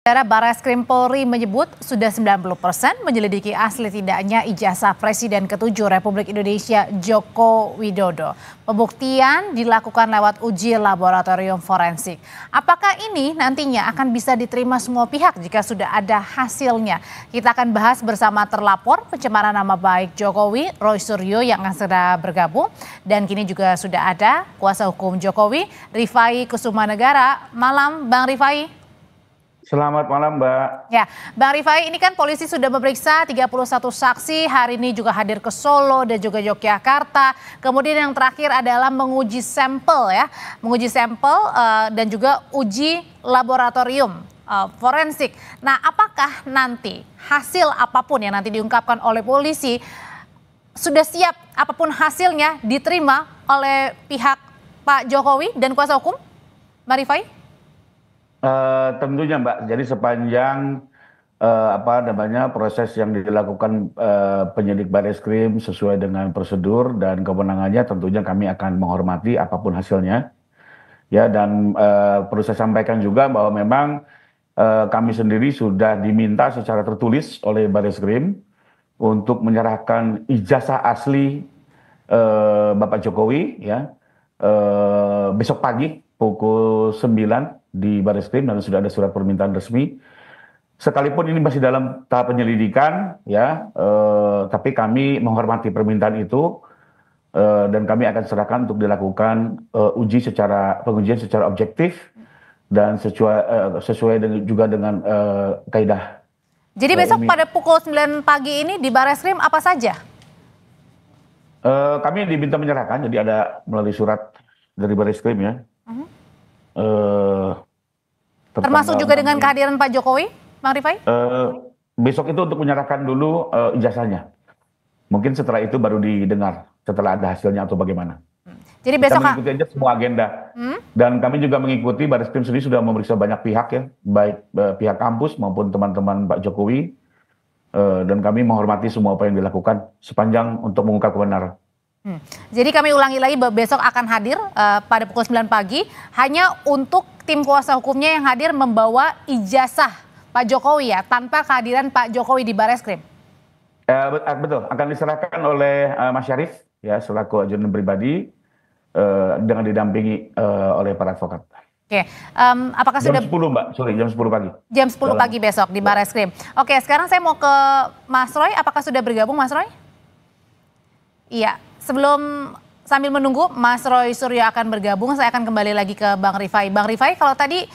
Saudara Barreskrim Polri menyebut sudah 90% menyelidiki asli tidaknya ijazah Presiden ke-7 Republik Indonesia Joko Widodo. Pembuktian dilakukan lewat uji laboratorium forensik. Apakah ini nantinya akan bisa diterima semua pihak jika sudah ada hasilnya? Kita akan bahas bersama terlapor pencemaran nama baik Jokowi, Roy Suryo yang akan segera bergabung. Dan kini juga sudah ada kuasa hukum Jokowi, Rifai Kusumanegara. Malam Bang Rifai. Selamat malam, Mbak. Ya, Bang Rifai, ini kan polisi sudah memeriksa 31 saksi, hari ini juga hadir ke Solo dan juga Yogyakarta. Kemudian yang terakhir adalah menguji sampel ya, dan juga uji laboratorium forensik. Nah, apakah nanti hasil apapun yang nanti diungkapkan oleh polisi sudah siap apapun hasilnya diterima oleh pihak Pak Jokowi dan kuasa hukum, Bang Rifai? Tentunya Mbak, jadi sepanjang proses yang dilakukan penyidik Barreskrim sesuai dengan prosedur dan kewenangannya, tentunya kami akan menghormati apapun hasilnya. Ya, dan perlu saya sampaikan juga bahwa memang kami sendiri sudah diminta secara tertulis oleh Barreskrim untuk menyerahkan ijazah asli Bapak Jokowi ya besok pagi pukul 9 di Barreskrim, dan sudah ada surat permintaan resmi. Sekalipun ini masih dalam tahap penyelidikan ya, tapi kami menghormati permintaan itu dan kami akan serahkan untuk dilakukan pengujian secara objektif dan sesuai juga dengan kaidah. Jadi besok pada pukul 9 pagi ini di Barreskrim apa saja? Kami diminta menyerahkan, jadi ada melalui surat dari Barreskrim ya. Termasuk juga dengan kehadiran Pak Jokowi, Bang Rifai? Besok itu untuk menyerahkan dulu ijazahnya. Mungkin setelah itu baru didengar, setelah ada hasilnya atau bagaimana. Jadi besok kita mengikuti aja semua agenda. Dan kami juga mengikuti, Barreskrim sendiri sudah memeriksa banyak pihak ya, baik pihak kampus maupun teman-teman Pak Jokowi. Dan kami menghormati semua apa yang dilakukan sepanjang untuk mengungkap kebenaran. Jadi kami ulangi lagi, besok akan hadir pada pukul 9 pagi hanya untuk tim kuasa hukumnya yang hadir membawa ijazah Pak Jokowi ya, tanpa kehadiran Pak Jokowi di Barreskrim. Betul, akan diserahkan oleh Mas Syarif ya selaku ajudan pribadi dengan didampingi oleh para advokat. Oke, apakah jam sudah 10 Mbak, sorry jam 10 pagi. Jam 10 pagi besok di Barreskrim. Oke, sekarang saya mau ke Mas Roy, apakah sudah bergabung Mas Roy? Iya, sambil menunggu Mas Roy Suryo akan bergabung, saya akan kembali lagi ke Bang Rifai. Bang Rifai, kalau tadi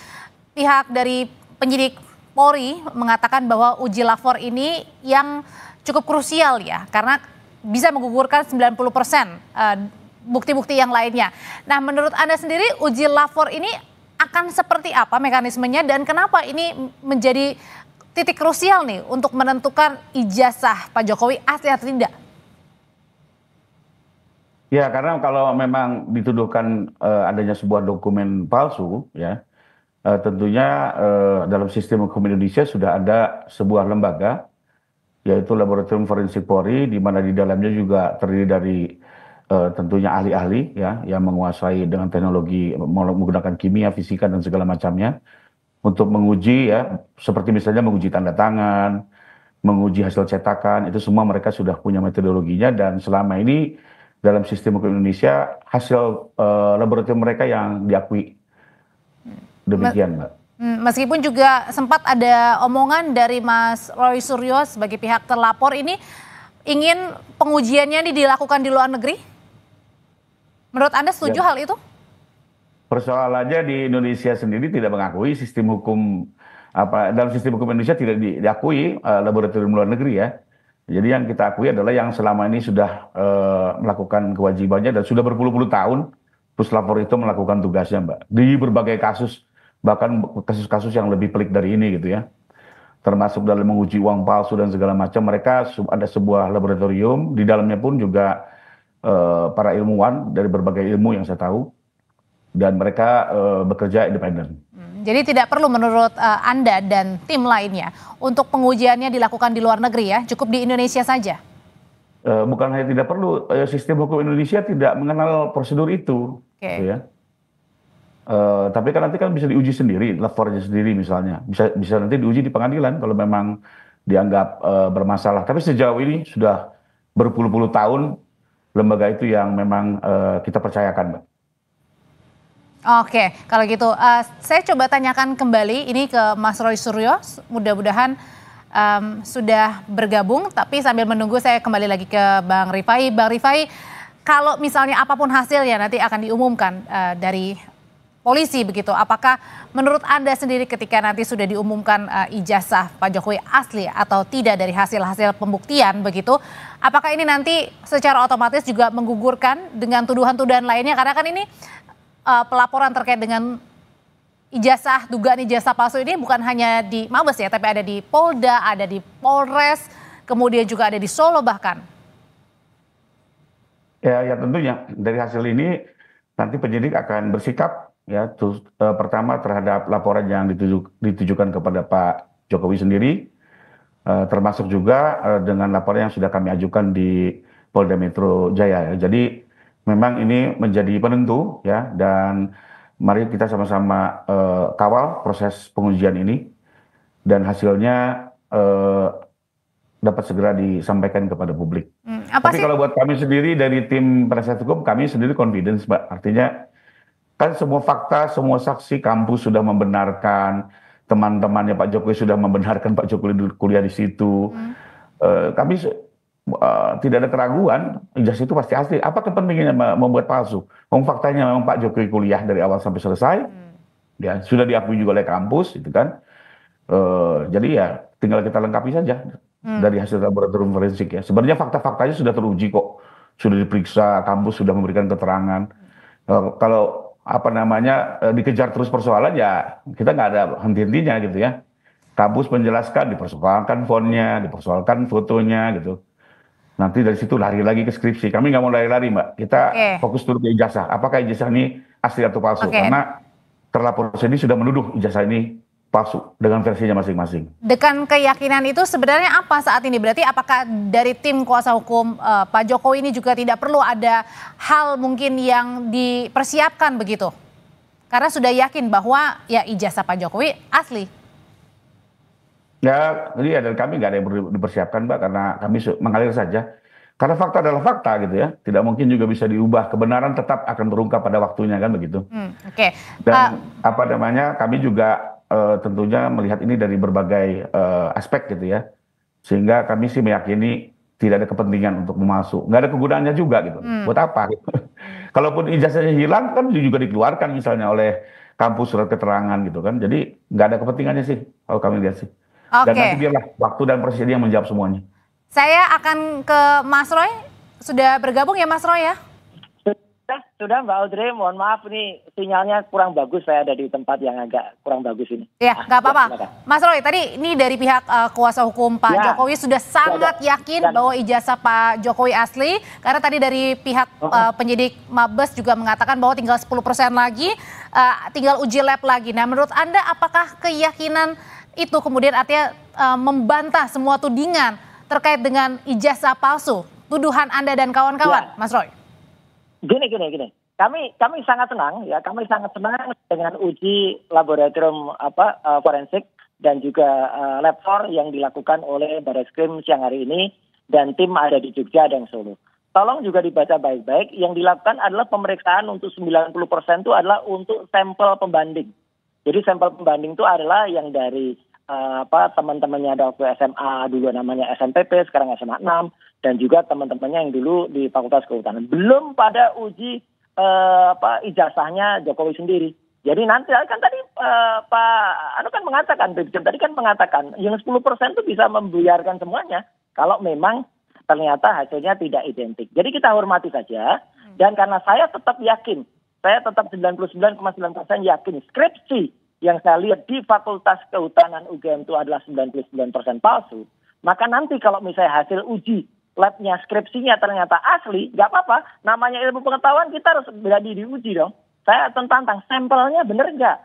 pihak dari penyidik Polri mengatakan bahwa uji lapor ini yang cukup krusial ya, karena bisa menggugurkan 90% bukti-bukti yang lainnya. Nah, menurut Anda sendiri uji lapor ini akan seperti apa mekanismenya dan kenapa ini menjadi titik krusial nih untuk menentukan ijazah Pak Jokowi asli atau tidak? Ya, karena kalau memang dituduhkan adanya sebuah dokumen palsu, ya tentunya dalam sistem hukum Indonesia sudah ada sebuah lembaga, yaitu Laboratorium Forensik Polri, di mana di dalamnya juga terdiri dari tentunya ahli-ahli, ya, yang menguasai dengan teknologi menggunakan kimia, fisika dan segala macamnya untuk menguji, ya, seperti misalnya menguji tanda tangan, menguji hasil cetakan, itu semua mereka sudah punya metodologinya, dan selama ini dalam sistem hukum Indonesia hasil laboratorium mereka yang diakui. Demikian, Mbak. Meskipun juga sempat ada omongan dari Mas Roy Suryo sebagai pihak terlapor ini ingin pengujiannya ini dilakukan di luar negeri. Menurut Anda setuju hal itu? Persoalannya di Indonesia sendiri tidak mengakui sistem hukum dalam sistem hukum Indonesia tidak diakui laboratorium luar negeri ya. Jadi yang kita akui adalah yang selama ini sudah melakukan kewajibannya dan sudah berpuluh-puluh tahun puslapor itu melakukan tugasnya, Mbak. Di berbagai kasus, bahkan kasus-kasus yang lebih pelik dari ini gitu ya. Termasuk dalam menguji uang palsu dan segala macam, mereka ada sebuah laboratorium, di dalamnya pun juga para ilmuwan dari berbagai ilmu yang saya tahu, dan mereka bekerja independen. Jadi tidak perlu menurut Anda dan tim lainnya untuk pengujiannya dilakukan di luar negeri ya, cukup di Indonesia saja? Bukan hanya tidak perlu, sistem hukum Indonesia tidak mengenal prosedur itu. Oke. Gitu ya. Tapi kan nanti kan bisa diuji sendiri, lapornya sendiri misalnya. Bisa nanti diuji di pengadilan kalau memang dianggap bermasalah. Tapi sejauh ini sudah berpuluh-puluh tahun lembaga itu yang memang kita percayakan, Mbak. Oke, kalau gitu saya coba tanyakan kembali ini ke Mas Roy Suryo. Mudah-mudahan sudah bergabung, tapi sambil menunggu saya kembali lagi ke Bang Rifai. Bang Rifai, kalau misalnya apapun hasilnya nanti akan diumumkan dari polisi begitu, apakah menurut Anda sendiri ketika nanti sudah diumumkan ijazah Pak Jokowi asli atau tidak dari hasil-hasil pembuktian begitu, apakah ini nanti secara otomatis juga menggugurkan dengan tuduhan-tuduhan lainnya? Karena kan ini pelaporan terkait dengan ijazah, dugaan ijazah palsu ini bukan hanya di Mabes ya, tapi ada di Polda, ada di Polres, kemudian juga ada di Solo bahkan. Ya tentunya dari hasil ini nanti penyidik akan bersikap ya pertama terhadap laporan yang ditujukan kepada Pak Jokowi sendiri, termasuk juga dengan laporan yang sudah kami ajukan di Polda Metro Jaya. Jadi memang ini menjadi penentu ya, dan mari kita sama-sama kawal proses pengujian ini dan hasilnya dapat segera disampaikan kepada publik. Tapi kalau buat kami sendiri dari tim penasihat hukum, kami sendiri confidence, Mbak. Artinya kan semua fakta, semua saksi kampus sudah membenarkan, teman-temannya Pak Jokowi sudah membenarkan Pak Jokowi kuliah di situ. Kami tidak ada keraguan, ijazah itu pasti asli. Apa kepentingannya membuat palsu? Faktanya memang Pak Jokowi kuliah dari awal sampai selesai, ya sudah diakui juga oleh kampus, itu kan. Jadi ya tinggal kita lengkapi saja dari hasil laboratorium forensik ya. Sebenarnya fakta-faktanya sudah teruji kok, sudah diperiksa, kampus sudah memberikan keterangan. Kalau apa namanya dikejar terus persoalan ya kita nggak ada henti-hentinya gitu ya. Kampus menjelaskan, dipersoalkan fontnya, dipersoalkan fotonya gitu. Nanti dari situ lari lagi ke skripsi. Kami nggak mau lari-lari, Mbak. Kita fokus dulu ke ijazah. Apakah ijazah ini asli atau palsu? Karena terlapor sendiri sudah menuduh ijazah ini palsu dengan versinya masing-masing. Dengan keyakinan itu sebenarnya apa saat ini? Berarti apakah dari tim kuasa hukum Pak Jokowi ini juga tidak perlu ada hal mungkin yang dipersiapkan begitu? Karena sudah yakin bahwa ya ijazah Pak Jokowi asli. Ya, jadi dan kami nggak ada yang perlu dipersiapkan, Mbak, karena kami mengalir saja. Karena fakta adalah fakta gitu ya, tidak mungkin juga bisa diubah. Kebenaran tetap akan terungkap pada waktunya kan begitu. Dan apa namanya, kami juga tentunya melihat ini dari berbagai aspek gitu ya, sehingga kami sih meyakini tidak ada kepentingan untuk memalsu, nggak ada kegunaannya juga gitu. Buat apa? Gitu. Kalaupun ijazahnya hilang kan juga dikeluarkan misalnya oleh kampus surat keterangan gitu kan. Jadi nggak ada kepentingannya sih kalau kami lihat sih. Dan nanti biarlah waktu dan proses yang menjawab semuanya. Saya akan ke Mas Roy. Sudah bergabung ya Mas Roy ya? Sudah Mbak Audrey, mohon maaf ini sinyalnya kurang bagus, saya ada di tempat yang agak kurang bagus ini. Ya, nggak apa-apa. Mas Roy, tadi ini dari pihak kuasa hukum Pak Jokowi sudah sangat yakin bahwa ijazah Pak Jokowi asli, karena tadi dari pihak penyidik Mabes juga mengatakan bahwa tinggal 10% lagi, tinggal uji lab lagi. Nah, menurut Anda apakah keyakinan itu kemudian artinya membantah semua tudingan terkait dengan ijazah palsu, tuduhan Anda dan kawan-kawan, Mas Roy? Gini. Kami sangat senang ya, kami sangat senang dengan uji laboratorium forensik dan juga lab yang dilakukan oleh Barreskrim siang hari ini dan tim ada di Jogja dan Solo. Tolong juga dibaca baik-baik, yang dilakukan adalah pemeriksaan untuk 90% itu adalah untuk sampel pembanding. Jadi sampel pembanding itu adalah yang dari teman-temannya waktu SMA dulu namanya SNPP, sekarang SMA 6, dan juga teman-temannya yang dulu di Fakultas Kehutanan. Belum pada uji ijazahnya Jokowi sendiri. Jadi nanti kan tadi Pak kan mengatakan, tadi kan mengatakan yang 10% itu bisa membuyarkan semuanya kalau memang ternyata hasilnya tidak identik. Jadi kita hormati saja, dan karena saya tetap yakin, saya tetap 99,9% yakin skripsi yang saya lihat di Fakultas Kehutanan UGM itu adalah 99% palsu, maka nanti kalau misalnya hasil uji labnya skripsinya ternyata asli, nggak apa-apa, namanya ilmu pengetahuan kita harus berani diuji dong. Saya tentang sampelnya bener nggak?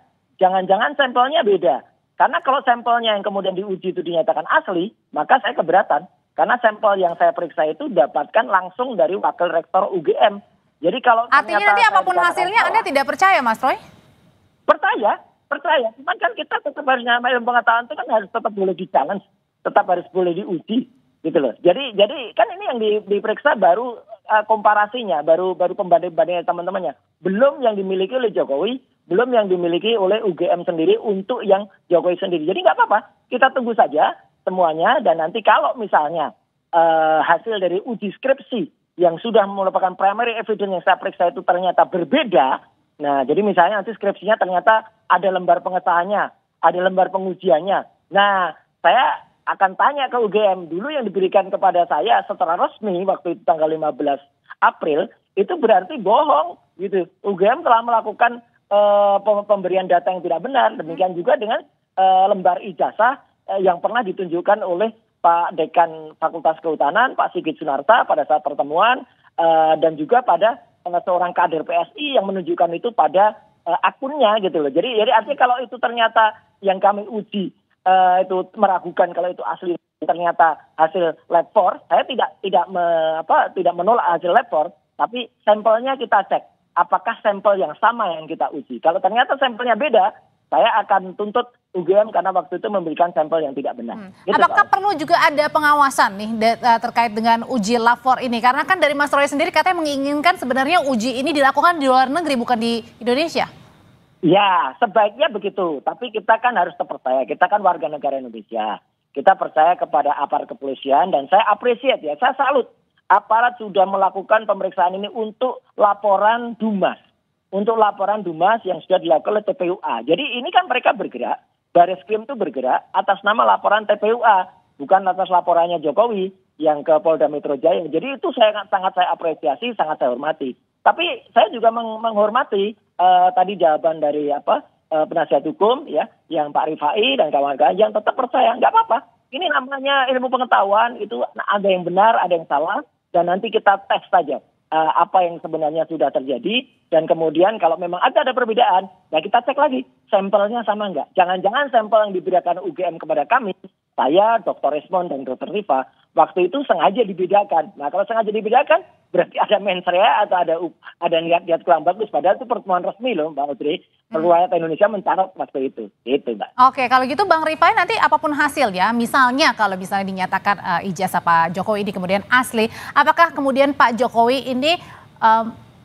Jangan-jangan sampelnya beda. Karena kalau sampelnya yang kemudian diuji itu dinyatakan asli, maka saya keberatan. Karena sampel yang saya periksa itu dapatkan langsung dari Wakil Rektor UGM. Jadi kalau artinya nanti apapun hasilnya Anda tidak percaya, Mas Roy? Percaya, percaya. Cuman kan kita tetap harus ilmu pengetahuan itu kan harus tetap boleh di-challenge, tetap harus boleh diuji, gitu loh. Jadi kan ini yang diperiksa baru komparasinya, baru pembanding-bandingnya teman-temannya. Belum yang dimiliki oleh Jokowi, belum yang dimiliki oleh UGM sendiri untuk yang Jokowi sendiri. Jadi nggak apa-apa, kita tunggu saja semuanya, dan nanti kalau misalnya hasil dari uji skripsi yang sudah merupakan primary evidence yang saya periksa itu ternyata berbeda. Nah, jadi misalnya nanti skripsinya ternyata ada lembar pengesahannya, ada lembar pengujiannya. Nah, saya akan tanya ke UGM, dulu yang diberikan kepada saya secara resmi waktu itu tanggal 15 April, itu berarti bohong gitu. UGM telah melakukan pemberian data yang tidak benar. Demikian juga dengan lembar ijazah yang pernah ditunjukkan oleh Pak Dekan Fakultas Kehutanan, Pak Sigit Sunarta pada saat pertemuan, dan juga pada seorang kader PSI yang menunjukkan itu pada akunnya gitu loh. Jadi artinya kalau itu ternyata yang kami uji itu meragukan kalau itu asli, ternyata hasil lab 4, saya tidak menolak hasil lab 4, tapi sampelnya kita cek apakah sampel yang sama yang kita uji. Kalau ternyata sampelnya beda, saya akan tuntut UGM karena waktu itu memberikan sampel yang tidak benar. Gitu, apakah perlu juga ada pengawasan nih terkait dengan uji lapor ini? Karena kan dari Mas Roy sendiri katanya menginginkan sebenarnya uji ini dilakukan di luar negeri, bukan di Indonesia. Ya, sebaiknya begitu. Tapi kita kan harus percaya, kita kan warga negara Indonesia. Kita percaya kepada aparat kepolisian, dan saya appreciate ya, saya salut. Aparat sudah melakukan pemeriksaan ini untuk laporan Dumas. Untuk laporan Dumas yang sudah dilakukan oleh TPUA. Jadi ini kan mereka bergerak, Bareskrim itu bergerak atas nama laporan TPUA, bukan atas laporannya Jokowi yang ke Polda Metro Jaya. Jadi itu sangat saya apresiasi, sangat saya hormati. Tapi saya juga menghormati tadi jawaban dari penasihat hukum ya, yang Pak Rifai dan kawan-kawan yang tetap percaya, nggak apa-apa. Ini namanya ilmu pengetahuan, itu ada yang benar, ada yang salah, dan nanti kita tes saja apa yang sebenarnya sudah terjadi, dan kemudian kalau memang ada perbedaan, nah kita cek lagi sampelnya sama nggak. Jangan-jangan sampel yang diberikan UGM kepada kami, saya, Dr. Resmond dan Dr. Rifa, waktu itu sengaja dibedakan. Nah kalau sengaja dibedakan, berarti ada mens rea atau ada niat kurang bagus. Padahal itu pertemuan resmi loh Mbak Putri. Perwakilan Indonesia mencatat waktu itu. Itu Mbak. Oke, kalau gitu Bang Rifai, nanti apapun hasil ya, misalnya kalau misalnya dinyatakan ijazah Pak Jokowi ini kemudian asli, apakah kemudian Pak Jokowi ini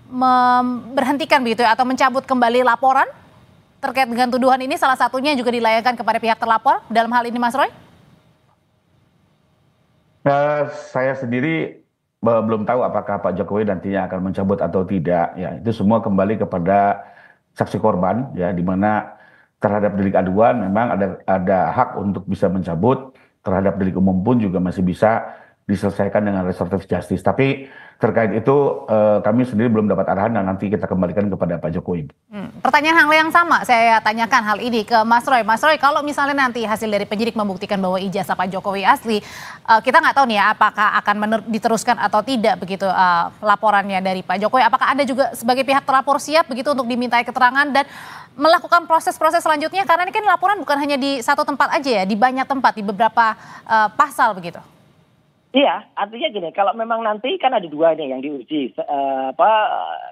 memberhentikan begitu ya, atau mencabut kembali laporan terkait dengan tuduhan ini, salah satunya juga dilayangkan kepada pihak terlapor, dalam hal ini Mas Roy? Saya sendiri belum tahu apakah Pak Jokowi nantinya akan mencabut atau tidak. Ya, itu semua kembali kepada saksi korban, ya, di mana terhadap delik aduan memang ada hak untuk bisa mencabut, terhadap delik umum pun juga masih bisa diselesaikan dengan restoratif justice. Tapi terkait itu kami sendiri belum dapat arahan, dan nanti kita kembalikan kepada Pak Jokowi. Pertanyaan hal yang sama saya tanyakan hal ini ke Mas Roy. Mas Roy, kalau misalnya nanti hasil dari penyidik membuktikan bahwa ijazah Pak Jokowi asli, kita nggak tahu nih ya apakah akan diteruskan atau tidak begitu laporannya dari Pak Jokowi. Apakah Anda juga sebagai pihak terlapor siap begitu untuk dimintai keterangan dan melakukan proses-proses selanjutnya? Karena ini kan laporan bukan hanya di satu tempat aja ya, di banyak tempat, di beberapa pasal begitu. Iya, artinya gini, kalau memang nanti kan ada dua nih yang diuji,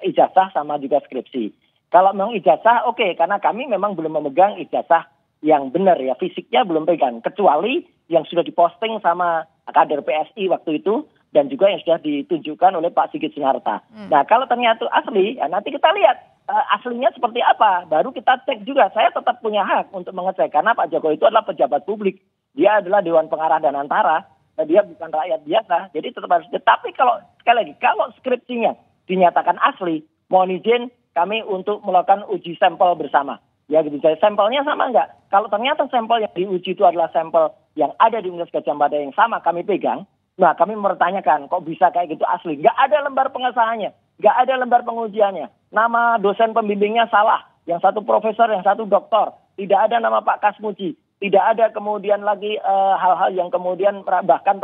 ijazah sama juga skripsi. Kalau memang ijazah, oke, karena kami memang belum memegang ijazah yang benar ya, fisiknya belum pegang, kecuali yang sudah diposting sama kader PSI waktu itu, dan juga yang sudah ditunjukkan oleh Pak Sigit Sunarta. Nah, kalau ternyata asli, ya nanti kita lihat aslinya seperti apa, baru kita cek juga. Saya tetap punya hak untuk mengecek, karena Pak Jokowi itu adalah pejabat publik, dia adalah Dewan Pengarah dan Antara. Dia bukan rakyat biasa, jadi tetap harus. Tapi kalau sekali lagi, kalau skripsinya dinyatakan asli, mohon izin kami untuk melakukan uji sampel bersama. Ya gitu, jadi sampelnya sama nggak? Kalau ternyata sampel yang diuji itu adalah sampel yang ada di Universitas Gadjah Mada yang sama kami pegang, nah kami mempertanyakan kok bisa kayak gitu asli? Nggak ada lembar pengesahannya, nggak ada lembar pengujiannya, nama dosen pembimbingnya salah, yang satu profesor, yang satu doktor, tidak ada nama Pak Kasmuji. Tidak ada kemudian lagi hal-hal yang kemudian bahkan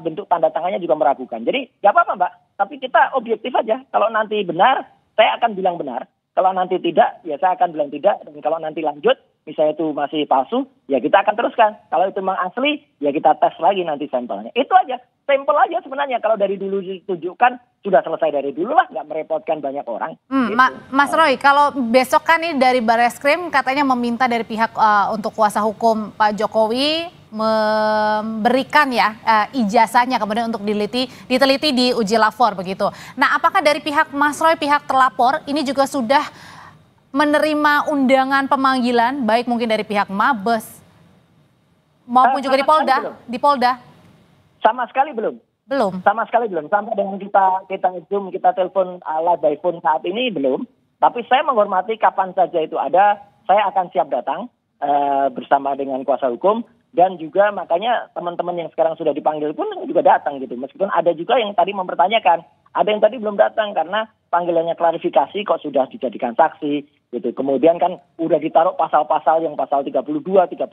bentuk tanda tangannya juga meragukan. Jadi nggak apa-apa Mbak, tapi kita objektif aja. Kalau nanti benar, saya akan bilang benar. Kalau nanti tidak, ya saya akan bilang tidak. Dan kalau nanti lanjut, misalnya itu masih palsu, ya kita akan teruskan. Kalau itu memang asli, ya kita tes lagi nanti sampelnya. Itu aja, sampel aja sebenarnya. Kalau dari dulu ditunjukkan, sudah selesai dari dulu lah, nggak merepotkan banyak orang. Gitu. Mas Roy, kalau besok kan ini dari Barreskrim katanya meminta dari pihak untuk kuasa hukum Pak Jokowi memberikan ya ijazahnya kemudian untuk diteliti di uji lapor begitu. Nah, apakah dari pihak Mas Roy, pihak terlapor ini juga sudah menerima undangan pemanggilan baik mungkin dari pihak Mabes maupun juga di Polda? Sama sekali belum. Sama sekali belum. Sampai dengan kita Zoom, kita telepon live by phone saat ini belum. Tapi saya menghormati kapan saja itu ada, saya akan siap datang bersama dengan kuasa hukum. Dan juga makanya teman-teman yang sekarang sudah dipanggil pun juga datang gitu. Meskipun ada juga yang tadi mempertanyakan, ada yang tadi belum datang karena panggilannya klarifikasi kok sudah dijadikan saksi gitu. Kemudian kan udah ditaruh pasal-pasal yang pasal 32, 35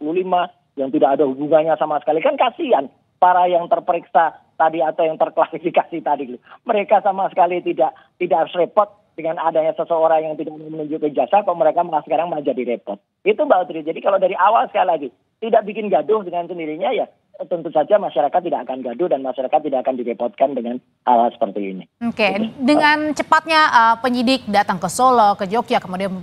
yang tidak ada hubungannya sama sekali. Kan kasihan para yang terperiksa tadi atau yang terklarifikasi tadi gitu. Mereka sama sekali tidak harus repot dengan adanya seseorang yang tidak menunjukkan jasa, kok mereka malah sekarang malah jadi repot. Itu Mbak Audrey. Jadi kalau dari awal sekali lagi tidak bikin gaduh dengan sendirinya, ya tentu saja masyarakat tidak akan gaduh dan masyarakat tidak akan direpotkan dengan hal seperti ini. Oke, dengan cepatnya penyidik datang ke Solo, ke Jogja, kemudian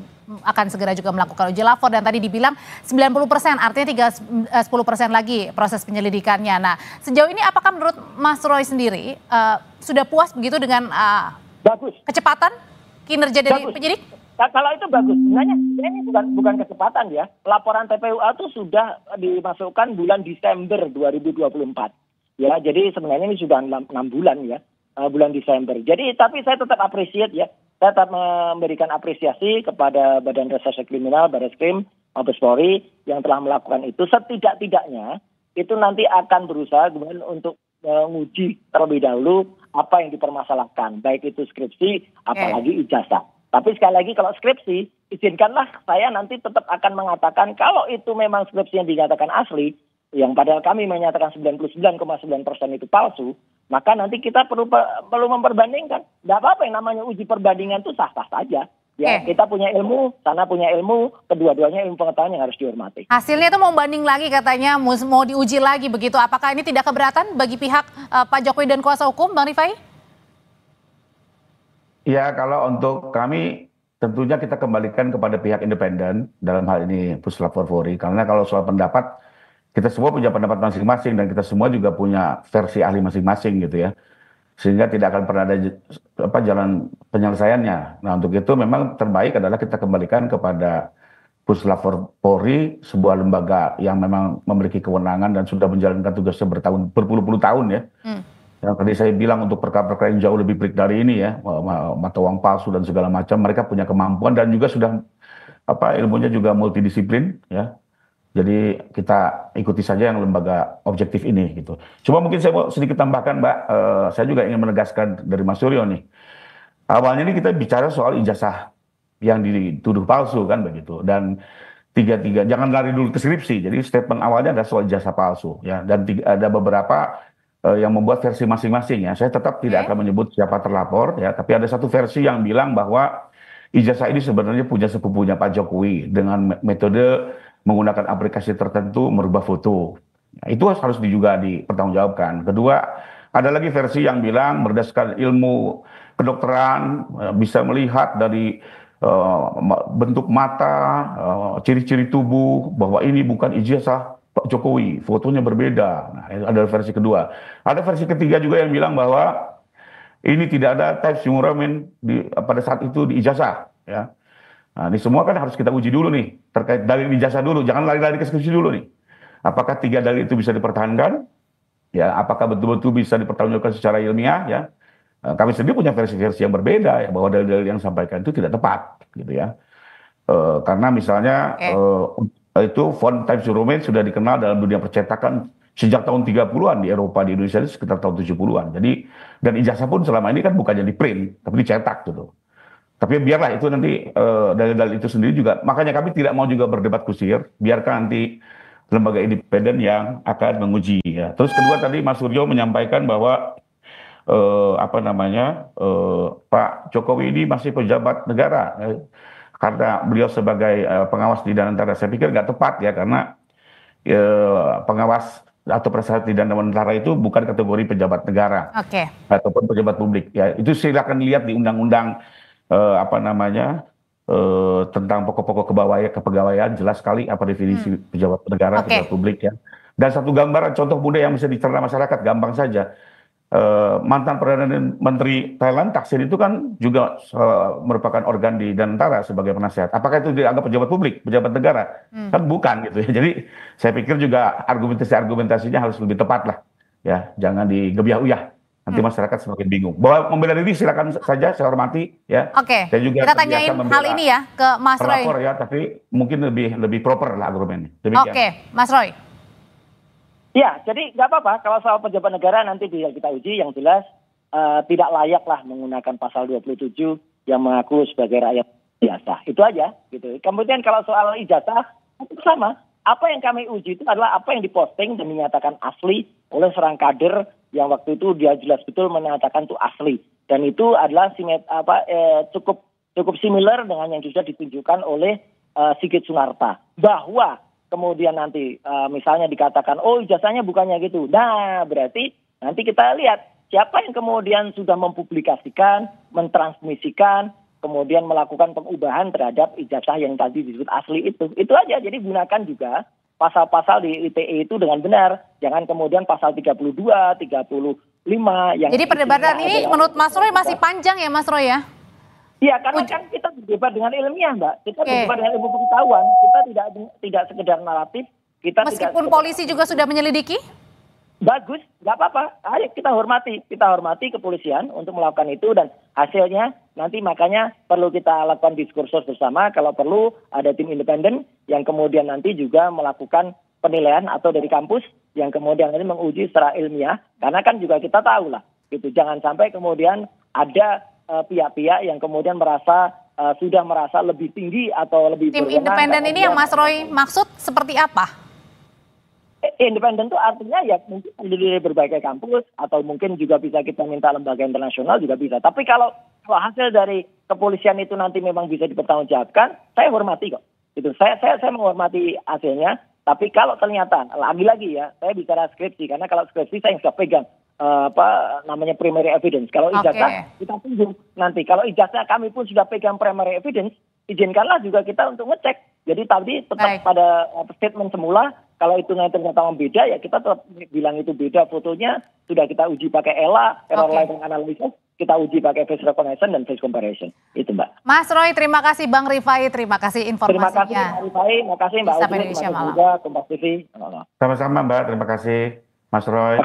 akan segera juga melakukan uji lapor dan tadi dibilang 90%, artinya tinggal 10% lagi proses penyelidikannya. Nah, sejauh ini apakah menurut Mas Roy sendiri sudah puas begitu dengan kecepatan kinerja dari penyidik? Kalau itu bagus. Sebenarnya ini bukan kecepatan ya. Laporan TPUA itu sudah dimasukkan bulan Desember 2024. Ya, jadi sebenarnya ini sudah 6 bulan ya, bulan Desember. Jadi tapi saya tetap appreciate ya. Saya tetap memberikan apresiasi kepada Badan Reserse Kriminal, Barreskrim, Mabes Polri yang telah melakukan itu. Setidak-tidaknya itu nanti akan berusaha kemudian untuk menguji terlebih dahulu apa yang dipermasalahkan, baik itu skripsi, apalagi ijazah. Tapi sekali lagi kalau skripsi, izinkanlah saya nanti tetap akan mengatakan kalau itu memang skripsi yang dinyatakan asli, yang padahal kami menyatakan 99,9% itu palsu, maka nanti kita perlu memperbandingkan. Tidak apa-apa yang namanya uji perbandingan itu sah-sah saja. Ya, kita punya ilmu, sana punya ilmu, kedua-duanya ilmu pengetahuan yang harus dihormati. Hasilnya itu mau banding lagi katanya, mau diuji lagi begitu. Apakah ini tidak keberatan bagi pihak Pak Jokowi dan kuasa hukum, Bang Rifai? Ya, kalau untuk kami tentunya kita kembalikan kepada pihak independen dalam hal ini Puslap 4 Polri. Karena kalau soal pendapat, kita semua punya pendapat masing-masing dan kita semua juga punya versi ahli masing-masing gitu ya. Sehingga tidak akan pernah ada jalan penyelesaiannya. Nah, untuk itu memang terbaik adalah kita kembalikan kepada Puslap 4 Polri, sebuah lembaga yang memang memiliki kewenangan dan sudah menjalankan tugasnya berpuluh-puluh tahun ya. Yang tadi saya bilang untuk perkara-perkara yang jauh lebih pelik dari ini ya, mata uang palsu dan segala macam, mereka punya kemampuan dan juga sudah ilmunya juga multidisiplin ya. Jadi kita ikuti saja yang lembaga objektif ini gitu. Cuma mungkin saya mau sedikit tambahkan Mbak, saya juga ingin menegaskan dari Mas Suryo nih. Awalnya ini kita bicara soal ijazah yang dituduh palsu kan begitu, dan tiga jangan lari dulu ke skripsi. Jadi statement awalnya adalah soal ijazah palsu ya, dan ada beberapa yang membuat versi masing-masing ya. Saya tetap tidak akan menyebut siapa terlapor ya, tapi ada satu versi yang bilang bahwa ijazah ini sebenarnya punya sepupunya Pak Jokowi dengan metode menggunakan aplikasi tertentu merubah foto. Nah, itu harus juga dipertanggungjawabkan. Kedua, ada lagi versi yang bilang berdasarkan ilmu kedokteran bisa melihat dari bentuk mata, ciri-ciri tubuh bahwa ini bukan ijazah Pak Jokowi, fotonya berbeda. Nah, ada versi kedua. Ada versi ketiga juga yang bilang bahwa ini tidak ada type sumuramen pada saat itu di ijazah. Ya. Nah, ini semua kan harus kita uji dulu nih, terkait dalil ijazah dulu. Jangan lari-lari ke skripsi dulu nih. Apakah tiga dalil itu bisa dipertahankan? Ya, apakah betul-betul bisa dipertanggungjawabkan secara ilmiah? Ya. Kami sendiri punya versi-versi yang berbeda, ya, bahwa dalil-dalil yang disampaikan itu tidak tepat, gitu ya. Karena misalnya itu font Times New Roman sudah dikenal dalam dunia percetakan sejak tahun 30-an di Eropa, di Indonesia sekitar tahun 70-an. Jadi dan ijazah pun selama ini kan bukannya di print tapi dicetak gitu. Tapi biarlah itu nanti dalil-dalil itu sendiri juga. Makanya kami tidak mau juga berdebat kusir, biarkan nanti lembaga independen yang akan menguji ya. Terus kedua tadi Mas Suryo menyampaikan bahwa Pak Jokowi ini masih pejabat negara. karena beliau sebagai pengawas di Danantara, saya pikir nggak tepat ya, karena pengawas atau prestasi di Danantara itu bukan kategori pejabat negara Oke. ataupun pejabat publik ya. Itu silakan lihat di undang-undang tentang pokok-pokok kepegawaian, jelas sekali apa definisi pejabat negara, pejabat publik ya. Dan satu gambaran contoh mudah yang bisa dicerna masyarakat, gampang saja. Mantan Perdana Menteri Thailand Thaksin itu kan juga merupakan organ di Danantara sebagai penasihat. Apakah itu dianggap pejabat publik, pejabat negara? Kan bukan gitu ya. Jadi saya pikir juga argumentasinya harus lebih tepat lah. Ya, jangan digebiah-uyah. Nanti masyarakat semakin bingung. Bahwa membela diri silakan saja, saya hormati ya. Oke. Saya juga Kita tanyain hal ini ya ke Mas Roy. pelapor ya, tapi mungkin lebih proper lah argumennya. Demikian. Oke, Mas Roy. Ya, jadi nggak apa-apa kalau soal pejabat negara nanti bisa kita uji, yang jelas tidak layak lah menggunakan pasal 27 yang mengaku sebagai rakyat biasa. Itu aja gitu. Kemudian kalau soal ijazah itu sama. Apa yang kami uji itu adalah apa yang diposting dan dinyatakan asli oleh seorang kader yang waktu itu dia jelas betul menyatakan itu asli. Dan itu adalah cukup similar dengan yang sudah ditunjukkan oleh Sigit Sunarta. Bahwa kemudian nanti misalnya dikatakan, oh ijazahnya bukannya gitu. Nah, berarti nanti kita lihat siapa yang kemudian sudah mempublikasikan, mentransmisikan, kemudian melakukan pengubahan terhadap ijazah yang tadi disebut asli itu. Itu aja, jadi gunakan juga pasal-pasal di ITE itu dengan benar. Jangan kemudian pasal 32, 35 yang... Jadi perdebatan ini menurut Mas Roy masih panjang ya Mas Roy ya? Iya, karena kan kita berdebat dengan ilmiah, Mbak. Kita berdebat dengan ilmu pengetahuan. Kita tidak sekedar naratif. Meskipun polisi juga sudah menyelidiki? Bagus, nggak apa-apa. Ayo kita hormati kepolisian untuk melakukan itu, dan hasilnya nanti makanya perlu kita lakukan diskursus bersama. Kalau perlu ada tim independen yang kemudian nanti juga melakukan penilaian atau dari kampus yang kemudian nanti menguji secara ilmiah. Karena kan juga kita tahu lah, gitu. Jangan sampai kemudian ada pihak-pihak yang kemudian sudah merasa lebih tinggi atau lebih tim independen ini yang Mas Roy maksud seperti apa? Independen itu artinya ya mungkin dari berbagai kampus atau mungkin juga bisa kita minta lembaga internasional juga bisa. Tapi kalau hasil dari kepolisian itu nanti memang bisa dipertanggungjawabkan, saya hormati kok. Gitu. Saya menghormati hasilnya. Tapi kalau ternyata lagi-lagi ya, saya bicara skripsi, karena kalau skripsi saya nggak pegang primary evidence. Kalau ijazah kita tunggu nanti. Kalau ijazah kami pun sudah pegang primary evidence, izinkanlah juga kita untuk ngecek. Jadi tadi tetap pada statement semula, kalau itu ternyata membeda ya kita tetap bilang itu beda, fotonya sudah kita uji pakai ELA, error line analysis, kita uji pakai face recognition dan face comparison. Itu Mbak. Mas Roy, terima kasih Bang Rifai, terima kasih informasinya. Terima kasih Mbak Rifai, terima kasih Mbak Udin, terima kasih juga Kompas TV. Sama-sama Mbak, terima kasih Mas Roy.